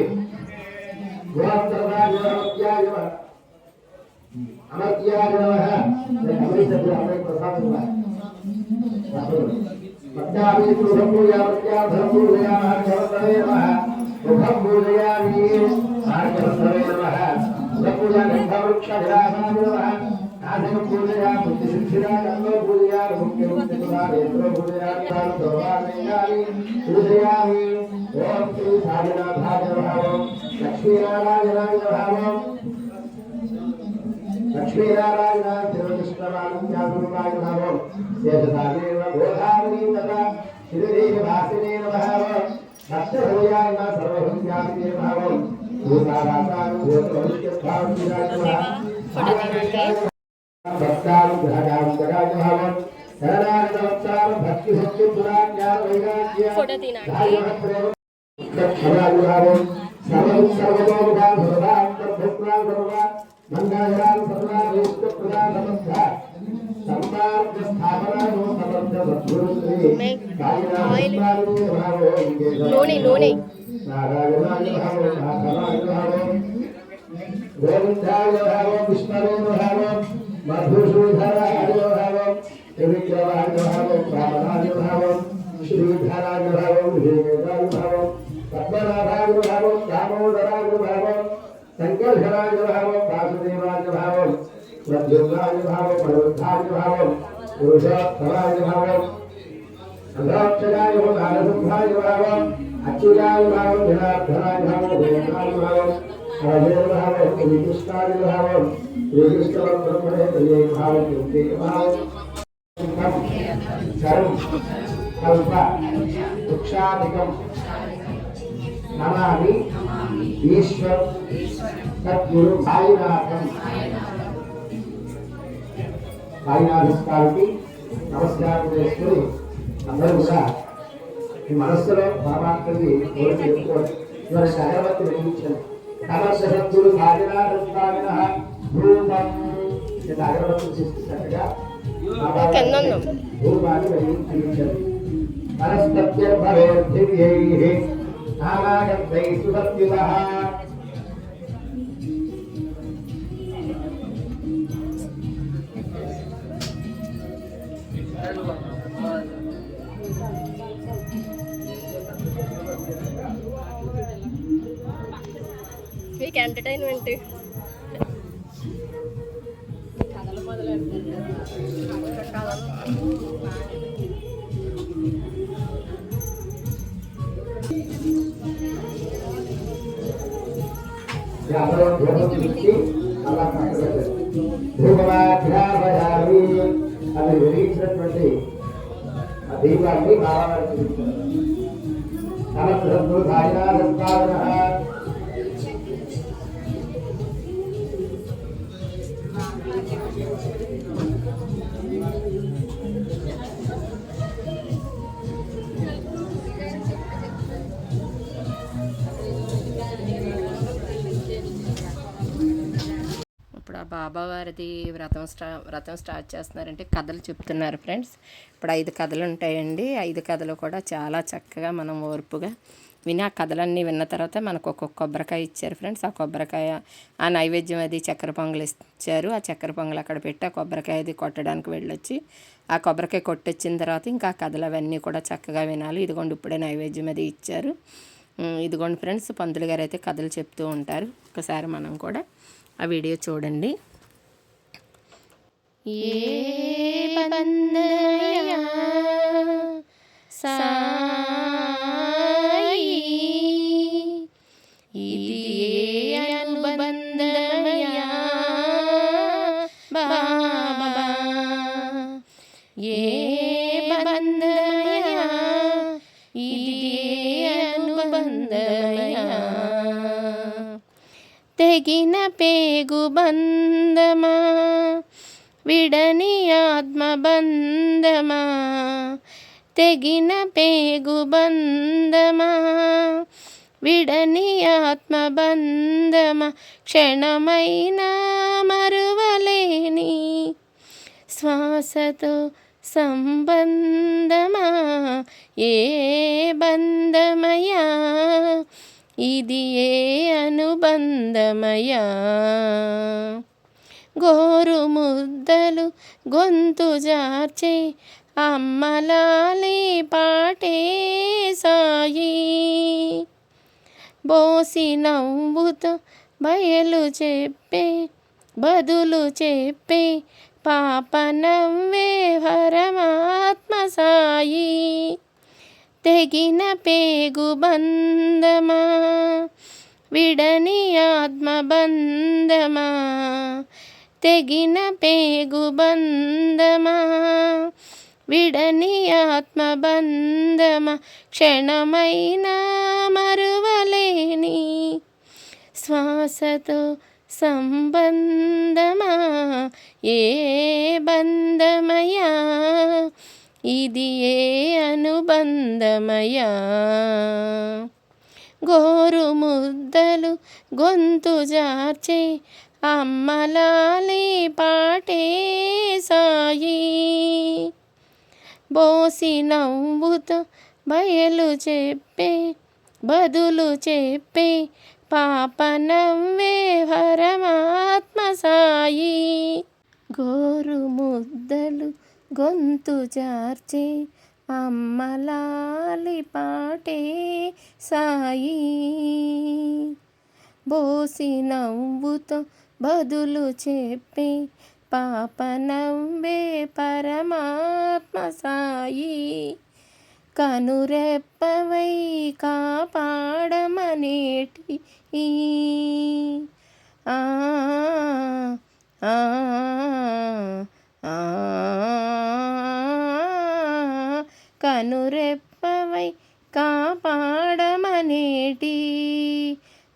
गोत्रराज नमस्याय नमः अमर्त्याय नमः हमें सब हमें प्रसाद हुआ भक्ता भी पूजा भक्त्या धर्म पूजया महाजनवे नमः मुखं पूजयामि आर्जवस्त्रवे नमः पूजावृक्षाय नमः आदिम पूजयामि बुद्धिसिद्धिदायं पूजयामि मुख्यमुक्तिप्रदायेन्द्र पूजयामि सर्वाणि पूजयामि ओम श्री साईनाथाय नमः लक्ष्मीनारायणाय नमः लक्ष्मीनारायणाय श्रीकृष्णवाणिज्ञानरूपाय नमः शेषसागरेण गोदावरी तथा श्रीदेवभासिने नमः भक्तहृदयाय नमः सर्वभूत्यादिने नमः भूतारासाय भूतभविष्यद्भावनाय नमः भक्तानुग्रहकाय नमः शरणागतवत्साय भक्तिशक्ति पुराज्ञान वैराग्य क्षमाय नमः सर्वतोमुखां सर्वान्तर्भुक्तां सर्वा मंगलां सर्वा विष्णुप्रदां नमस्कार संपाद्य स्थापना नो समर्थ सद्गुरुश्री कायनाय नूने नारायणाय नमः महाकालाय नमः गोविन्दाय नमः विष्णवे नमः मधुसूदनाय नमः त्रिविक्रमाय नमः ब्रह्मणाय नमः श्रीधराय नमः विवेकाय नमः पद्मनाभाय नमः दामोदराय नमः संकर्षणाय नमः वासुदेवाय नमः प्रद्युम्नाय नमः प्रवृद्धाय नमः पुरुषोत्तमाय नमः अधोक्षराय नमः नारसिंहाय नमः अच्युताय नमः जनार्दनाय नमः गोविन्दाय नमः हरे नमः श्रीकृष्णाय नमः श्रीकृष्णब्रह्मणे प्रिये नमः युक्ते नमः सर्वं कल्प वृक्षादिकं नमामि ईश्वर सद्गुरु साईनाथं సాయినాథస్వామికి నమస్కారం చేసుకుని అందరూ కూడా ఈ మనస్సులో పరమాత్మని కోరిక చెప్పుకోండి. ఇవాళ అగరబత్తి వెలిగించండి. సమస్త సద్గురు సాయినాథస్వామిన రూపం అగరబత్తులు తీసుకున్నట్టుగా రూపాన్ని వెలిగించండి. మనస్తభ్యర్భవేర్దివ్యైః నానాగంధైః సుసత్యుతః మీకు ఎంటర్టైన్మెంట్ ధూపమాధ్యాపయామి అని వెలిగించినటువంటి ఆ దీపాన్ని భావాన్ని చూపించారు. సమర్థ సాయినాథస్వామిన బాబావారిది వ్రతం స్టార్ట్ చేస్తున్నారంటే కథలు చెప్తున్నారు ఫ్రెండ్స్. ఇప్పుడు 5 కథలు ఉంటాయండి. 5 కథలు కూడా చాలా చక్కగా మనం ఓర్పుగా విని ఆ కథలన్నీ విన్న తర్వాత మనకు ఒక్కొక్క కొబ్బరికాయ ఇచ్చారు ఫ్రెండ్స్. ఆ కొబ్బరికాయ ఆ నైవేద్యం అది చక్కెర పొంగల్ ఇచ్చారు. ఆ చక్కెర పొంగల్ అక్కడ పెట్టి ఆ కొబ్బరికాయ అది కొట్టడానికి వెళ్ళొచ్చి ఆ కొబ్బరికాయ కొట్టొచ్చిన తర్వాత ఇంకా ఆ కథలు అవన్నీ కూడా చక్కగా వినాలి. ఇదిగోండి ఇప్పుడే నైవేద్యం అది ఇచ్చారు. ఇదిగోండి ఫ్రెండ్స్, పంతులు గారు అయితే కథలు చెప్తూ ఉంటారు. ఒకసారి మనం కూడా ఆ వీడియో చూడండి. ఏ బందమయా సాయి, ఇది ఏ అనుబంధమయా బాబా, ఏ బందమయా, ఇది ఏ అనుబంధమయా, తెగిన పేగు బంధమా, విడని ఆత్మబంధమా, తెగిన పేగు బంధమా, విడని ఆత్మబంధమా, క్షణమైనా మరువలేని శ్వాసతో సంబంధమా, ఏ బంధమయా, ఇది ఏ అనుబంధమయా, గోరు ముద్దలు గొంతు జార్చే అమ్మలాలి పాటే సాయి, బోసి నవ్వుతో బయలు చెప్పే బదులు చెప్పే పాప నవ్వే పరమాత్మ సాయి, తెగిన పేగు బంధమా, విడని ఆత్మబంధమా, తెగిన పేగు బంధమా, విడని ఆత్మబంధమా, క్షణమైనా మరువలేని శ్వాసతో సంబంధమా, ఏ బంధమయా, ఇది ఏ అనుబంధమయా, గోరు ముద్దలు గొంతు జార్చే అమ్మలాలి పాటే సాయి, బోసి నవ్వుతో బయలు చెప్పే బదులు చెప్పే పాప నవ్వే పరమాత్మ సాయి, గోరు ముద్దలు గొంతు జార్చే అమ్మలాలి పాటే సాయి, బోసి నవ్వుతో బదులు చెప్పే పాప నవ్వే పరమాత్మ సాయి, కనురెప్పవై కాపాడమనేటి ఆ ఆ ఆ కనురెప్పవై కాపాడమనేటి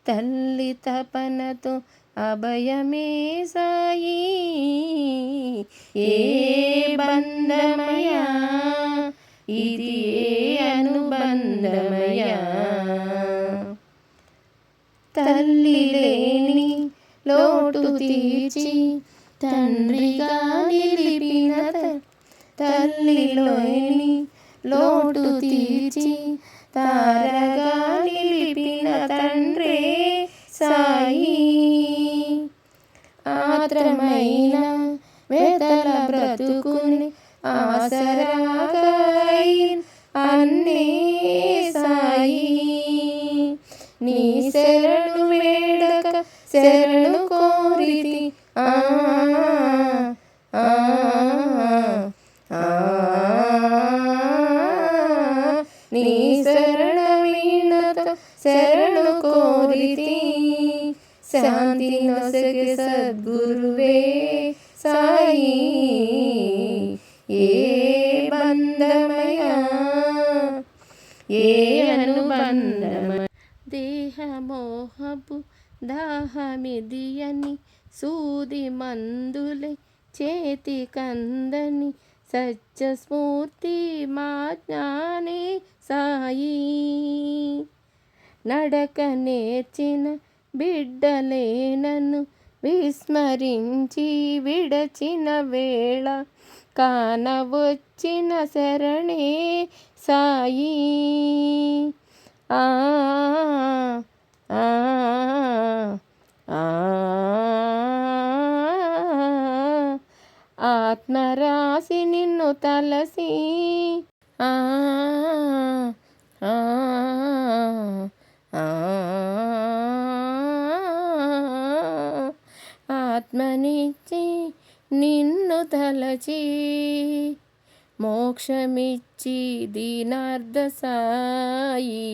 తల్లి తపనతో అభయమే సాయి, ఏ బంధమయా, ఇది ఏ అనుబంధమయా, తల్లి లేని లోటు తీర్చి తండ్రిగా నిలిపిన తల్లిలోని లోటు తీర్చి తారగా నిలిపిన తండ్రే సాయి, ఆత్రమైన వేతల బ్రతుకుని ఆసరాగా అన్నే సాయి, నీ శరణు వేడక శరణు కోరితి ఆ నీ శరణ వీణతో శరణు కోరితి, శాంతి నొసగే సద్గురువే సాయి, ఏ బంధమయా, ఏ అనుబంధమయా, దేహమోహపు దాహమిది అని సూది మందులే చేతి కందని సత్య స్ఫూర్తి మా జ్ఞానే సాయి, నడక నేర్చిన బిడ్డలే నన్ను విస్మరించి విడచిన వేళ కానవచ్చిన శరణే సాయి. ఆ ఆ ఆ ఆత్మరాశి నిన్ను తలసి ఆ ఆ ఆ ఆత్మనిచ్చి నిన్ను తలచి మోక్షమిచ్చి దీనార్ధ సాయి.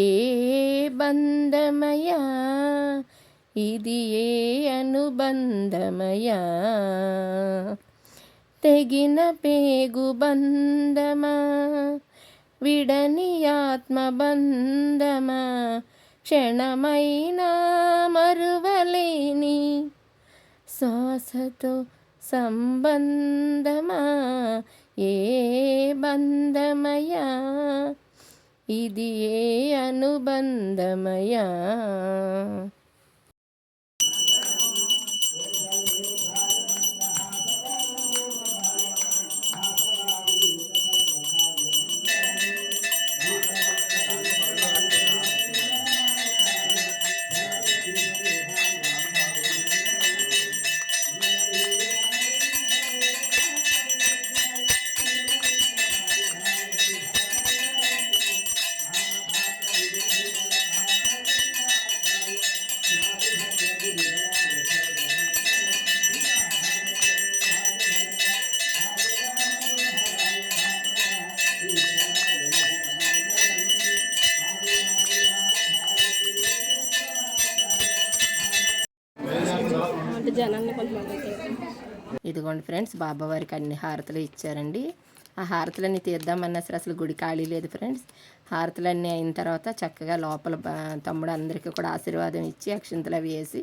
ఏ బంధమయా ఇది ఏ అనుబంధమయా, తెగిన పేగు బంధమా విడని ఆత్మబంధమా, క్షణమైనా మరువలేని శ్వాసతో సంబంధమా. ఏ బంధమయా ఇది ఏ అనుబంధమయా. ఇదిగోండి ఫ్రెండ్స్, బాబావారికి అన్ని హారతులు ఇచ్చారండి. ఆ హారతులన్నీ తీద్దామన్నా సరే అసలు గుడి ఖాళీ లేదు ఫ్రెండ్స్. హారతులన్నీ అయిన తర్వాత చక్కగా లోపల తమ్ముడు అందరికీ కూడా ఆశీర్వాదం ఇచ్చి అక్షింతలు అవి వేసి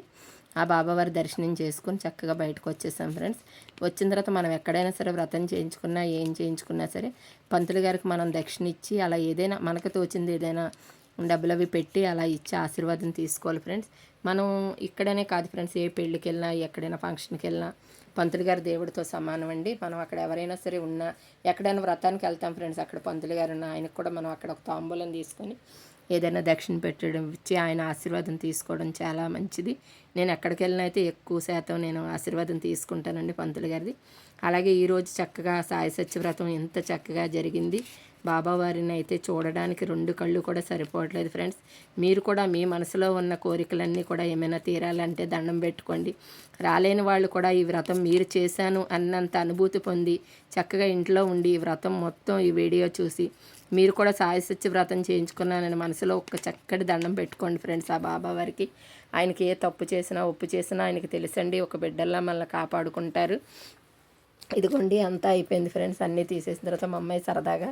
ఆ బాబావారి దర్శనం చేసుకుని చక్కగా బయటకు వచ్చేసాం ఫ్రెండ్స్. వచ్చిన తర్వాత మనం ఎక్కడైనా సరే వ్రతం చేయించుకున్నా ఏం చేయించుకున్నా సరే పంతులు గారికి మనం దక్షిణ ఇచ్చి అలా ఏదైనా మనకు తోచింది ఏదైనా డబ్బులు అవి పెట్టి అలా ఇచ్చి ఆశీర్వాదం తీసుకోవాలి ఫ్రెండ్స్. మనం ఇక్కడనే కాదు ఫ్రెండ్స్, ఏ పెళ్ళికి వెళ్ళినా ఎక్కడైనా ఫంక్షన్కి వెళ్ళినా పంతులు గారు దేవుడితో సమానం అండి. మనం అక్కడ ఎవరైనా సరే ఉన్నా ఎక్కడైనా వ్రతానికి వెళ్తాం ఫ్రెండ్స్, అక్కడ పంతులు గారు ఉన్న ఆయనకు కూడా మనం అక్కడ ఒక తాంబూలం తీసుకొని ఏదైనా దక్షిణ పెట్టడం ఇచ్చి ఆయన ఆశీర్వాదం తీసుకోవడం చాలా మంచిది. నేను ఎక్కడికి వెళ్ళినా అయితే ఎక్కువ శాతం నేను ఆశీర్వాదం తీసుకుంటానండి పంతులు గారిది. అలాగే ఈరోజు చక్కగా సాయి సత్యవ్రతం ఎంత చక్కగా జరిగింది. బాబావారిని అయితే చూడడానికి 2 కళ్ళు కూడా సరిపోవట్లేదు ఫ్రెండ్స్. మీరు కూడా మీ మనసులో ఉన్న కోరికలన్నీ కూడా ఏమైనా తీరాలంటే దండం పెట్టుకోండి. రాలేని వాళ్ళు కూడా ఈ వ్రతం మీరు చేశాను అన్నంత అనుభూతి పొంది చక్కగా ఇంట్లో ఉండి ఈ వ్రతం మొత్తం ఈ వీడియో చూసి మీరు కూడా సాయి సత్య వ్రతం చేయించుకున్నానని మనసులో ఒక చక్కటి దండం పెట్టుకోండి ఫ్రెండ్స్ ఆ బాబావారికి. ఆయనకి ఏ తప్పు చేసినా ఒప్పు చేసినా ఆయనకి తెలుసండి, ఒక బిడ్డల్లా మనల్ని కాపాడుకుంటారు. ఇదిగోండి అంతా అయిపోయింది ఫ్రెండ్స్. అన్నీ తీసేసిన తర్వాత మా అమ్మాయి సరదాగా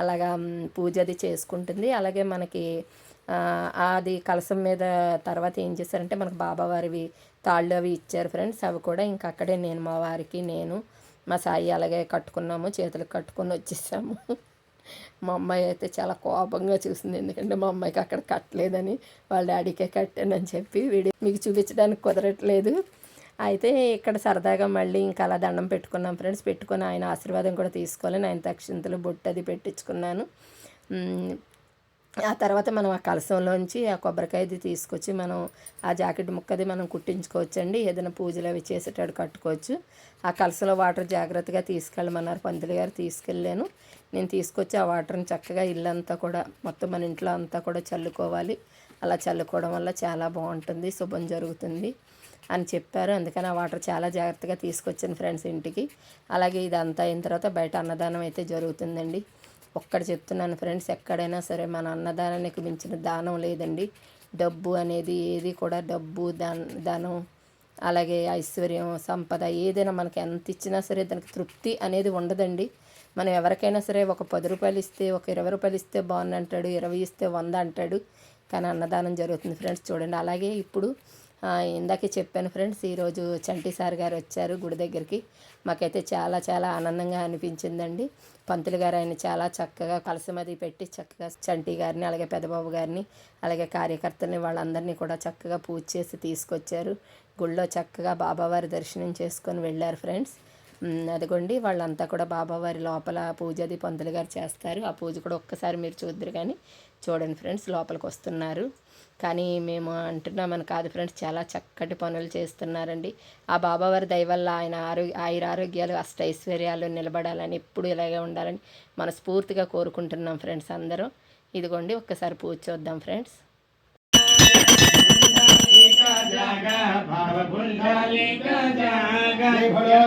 అలాగా పూజ అది చేసుకుంటుంది. అలాగే మనకి అది కలసం మీద తర్వాత ఏం చేశారంటే మనకు బాబావారివి తాళ్ళు అవి ఇచ్చారు ఫ్రెండ్స్. అవి కూడా ఇంకా అక్కడే నేను మా వారికి నేను మా సాయి అలాగే కట్టుకున్నాము, చేతులకు కట్టుకొని వచ్చేసాము. మా అమ్మాయి అయితే చాలా కోపంగా చూసింది, ఎందుకంటే మా అమ్మాయికి అక్కడ కట్టలేదని వాళ్ళ డాడీకే కట్టానని చెప్పి వీడియో మీకు చూపించడానికి కుదరట్లేదు. అయితే ఇక్కడ సరదాగా మళ్ళీ ఇంకా అలా దండం పెట్టుకున్నాం ఫ్రెండ్స్. పెట్టుకొని ఆయన ఆశీర్వాదం కూడా తీసుకోవాలని ఆయన తక్షింతలు బొట్టు అది పెట్టించుకున్నాను. ఆ తర్వాత మనం ఆ కలసంలోంచి ఆ కొబ్బరికాయది తీసుకొచ్చి మనం ఆ జాకెట్ ముక్కది మనం కుట్టించుకోవచ్చండి. ఏదైనా పూజలు అవి చేసేటాడు కట్టుకోవచ్చు. ఆ కలసలో వాటర్ జాగ్రత్తగా తీసుకెళ్ళమన్నారు పంతులు గారు, తీసుకెళ్ళాను. నేను తీసుకొచ్చి ఆ వాటర్ని చక్కగా ఇల్లంతా కూడా మొత్తం మన ఇంట్లో అంతా కూడా చల్లుకోవాలి. అలా చల్లుకోవడం వల్ల చాలా బాగుంటుంది, శుభం జరుగుతుంది అని చెప్పారు. అందుకని ఆ వాటర్ చాలా జాగ్రత్తగా తీసుకొచ్చాను ఫ్రెండ్స్ ఇంటికి. అలాగే ఇదంతా అయిన తర్వాత బయట అన్నదానం అయితే జరుగుతుందండి. ఒక్కటి చెప్తున్నాను ఫ్రెండ్స్, ఎక్కడైనా సరే మన అన్నదానానికి మించిన దానం లేదండి. డబ్బు అనేది ఏది కూడా డబ్బు ధనం అలాగే ఐశ్వర్యం సంపద ఏదైనా మనకి ఎంత ఇచ్చినా సరే దానికి తృప్తి అనేది ఉండదండి. మనం ఎవరికైనా సరే ఒక 10 రూపాయలు ఇస్తే ఒక 20 రూపాయలు ఇస్తే బాగుంది అంటాడు, 20 ఇస్తే 100 అంటాడు. కానీ అన్నదానం జరుగుతుంది ఫ్రెండ్స్ చూడండి. అలాగే ఇప్పుడు ఇందాకే చెప్పాను ఫ్రెండ్స్, ఈరోజు చంటి సార్ గారు వచ్చారు గుడి దగ్గరికి. మాకైతే చాలా చాలా ఆనందంగా అనిపించిందండి. పంతులు గారు ఆయన చాలా చక్కగా కలసమది పెట్టి చక్కగా చంటి గారిని, అలాగే పెద్దబాబు గారిని, అలాగే కార్యకర్తల్ని వాళ్ళందరినీ కూడా చక్కగా పూజ చేసి తీసుకొచ్చారు. గుళ్ళో చక్కగా బాబావారి దర్శనం చేసుకొని వెళ్ళారు ఫ్రెండ్స్. అదిగోండి వాళ్ళంతా కూడా బాబావారి లోపల పూజ అది పంతులు గారు చేస్తారు. ఆ పూజ కూడా ఒక్కసారి మీరు చూద్దరు కానీ చూడండి ఫ్రెండ్స్, లోపలికి వస్తున్నారు. కానీ మేము అంటున్నామని కాదు ఫ్రెండ్స్, చాలా చక్కటి పనులు చేస్తున్నారండి. ఆ బాబావారి దయ వల్ల ఆయన ఆయురారోగ్యాలు అష్టైశ్వర్యాలు నిలబడాలని, ఎప్పుడు ఇలాగే ఉండాలని మనస్ఫూర్తిగా కోరుకుంటున్నాం ఫ్రెండ్స్ అందరూ. ఇదిగోండి ఒక్కసారి పూజ చూద్దాం ఫ్రెండ్స్.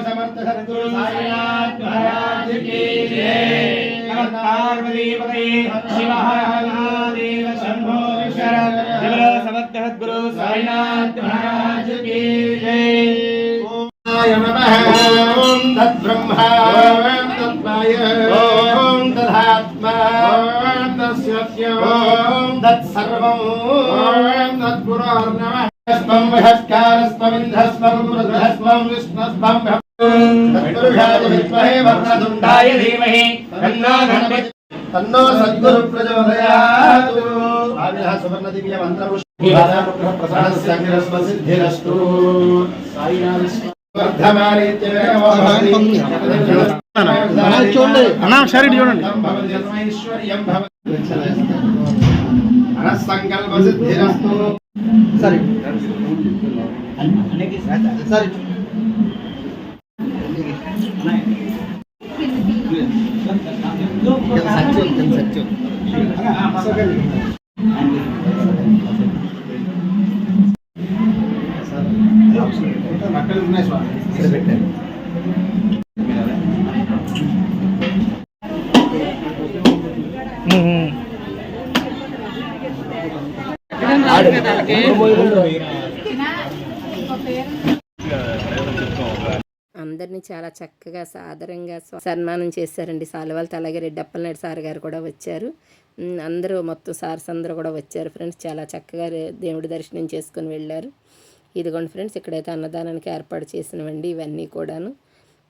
समर्थ सद्गुरु साईनाथ महाराज की जय। पार्वतीपते शिव हर महादेव शंभो शरण। समर्थ सद्गुरु साईनाथ महाराज की जय। ओम नमः। ओम तद्ब्रह्मा ओम तद्वाय ओम तदात्मा ओम तत्सत्य ओम तत्सर्वम् ओम तद्गुरोर्नमः। स्मं वहस्कारस्मं इंद्रस्मं रुद्रस्मं विष्णुस्मं तत्पुरुषाय विद्महे वक्रतुण्डाय धीमहि तन्नो गणपतिः तन्नो सद्गुरुः प्रचोदयात्। आविर्भाव सुवर्ण दिव्य मंत्रपुष्पे प्रसाद संग्रस्म सिद्धिरस्तु। वर्धमानित्यमेव भवति చూడండి అన్న ఒకసారి చూడండి ఐశ్వర్యం భవతి అనస్సంకల్ప సిద్ధిరస్తు। సరే సరే మక్కలు ఉన్నాయి స్వామి పెట్టారు। అందరినీ చాలా చక్కగా సాదరంగా సన్మానం చేశారండి సాల్వాలతో. అలాగే రెడ్డప్పలనాయుడు సార్ గారు కూడా వచ్చారు. అందరూ మొత్తం సార్స్ అందరూ కూడా వచ్చారు ఫ్రెండ్స్. చాలా చక్కగా దేవుడి దర్శనం చేసుకుని వెళ్ళారు. ఇదిగోండి ఫ్రెండ్స్, ఇక్కడైతే అన్నదానానికి ఏర్పాటు చేసినవండి ఇవన్నీ కూడాను.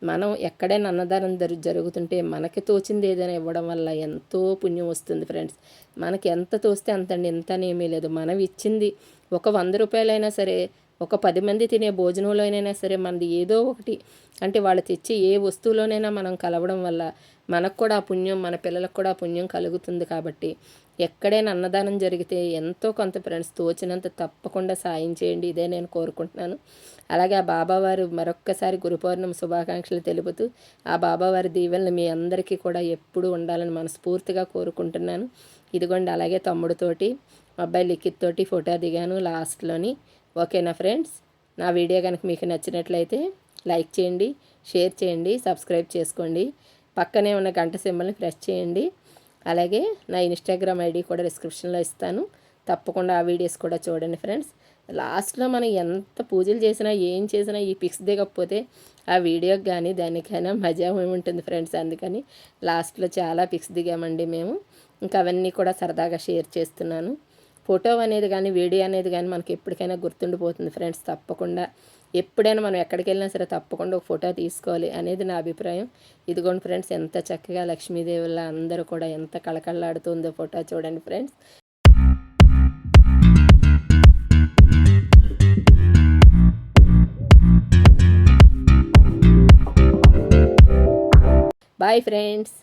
మనం ఎక్కడైనా అన్నదానం జరుగుతుంటే మనకి తోచింది ఏదైనా ఇవ్వడం వల్ల ఎంతో పుణ్యం వస్తుంది ఫ్రెండ్స్. మనకి ఎంత తోస్తే అంతండి, ఎంతనేమీ లేదు. మనం ఇచ్చింది ఒక 100 రూపాయలైనా సరే, ఒక 10 మంది తినే భోజనంలోనైనా సరే, మనది ఏదో ఒకటి అంటే వాళ్ళు తెచ్చి ఏ వస్తువులోనైనా మనం కలవడం వల్ల మనకు కూడా ఆ పుణ్యం, మన పిల్లలకు కూడా పుణ్యం కలుగుతుంది. కాబట్టి ఎక్కడైనా అన్నదానం జరిగితే ఎంతో కొంత ఫ్రెండ్స్ తోచినంత తప్పకుండా సాయం చేయండి, ఇదే నేను కోరుకుంటున్నాను. అలాగే ఆ బాబావారు మరొక్కసారి గురు పౌర్ణమి శుభాకాంక్షలు తెలుపుతూ ఆ బాబావారి దీవెనలు మీ అందరికీ కూడా ఎప్పుడూ ఉండాలని మనస్ఫూర్తిగా కోరుకుంటున్నాను. ఇదిగోండి అలాగే తమ్ముడితోటి అబ్బాయి లిఖిత్ తోటి ఫోటో దిగాను లాస్ట్లోని. ఓకేనా ఫ్రెండ్స్, నా వీడియో కనుక మీకు నచ్చినట్లయితే లైక్ చేయండి, షేర్ చేయండి, సబ్స్క్రైబ్ చేసుకోండి, పక్కనే ఉన్న గంట సింబల్ని ప్రెస్ చేయండి. అలాగే నా ఇన్స్టాగ్రామ్ ఐడి కూడా డిస్క్రిప్షన్లో ఇస్తాను, తప్పకుండా ఆ వీడియోస్ కూడా చూడండి ఫ్రెండ్స్. లాస్ట్లో మనం ఎంత పూజలు చేసినా ఏం చేసినా ఈ పిక్స్ దిగకపోతే ఆ వీడియోకి కానీ దానికైనా మజా ఉంటుంది ఫ్రెండ్స్. అందుకని లాస్ట్లో చాలా పిక్స్ దిగామండి మేము. ఇంకా అవన్నీ కూడా సరదాగా షేర్ చేస్తున్నాను. ఫోటో అనేది కానీ వీడియో అనేది కానీ మనకి ఎప్పటికైనా గుర్తుండిపోతుంది ఫ్రెండ్స్. తప్పకుండా ఎప్పుడైనా మనం ఎక్కడికి వెళ్ళినా సరే తప్పకుండా ఒక ఫోటో తీసుకోవాలి అనేది నా అభిప్రాయం. ఇదిగోండి ఫ్రెండ్స్, ఎంత చక్కగా లక్ష్మీదేవుల అందరూ కూడా ఎంత కళకళలాడుతుందో ఫోటో చూడండి ఫ్రెండ్స్. Bye friends.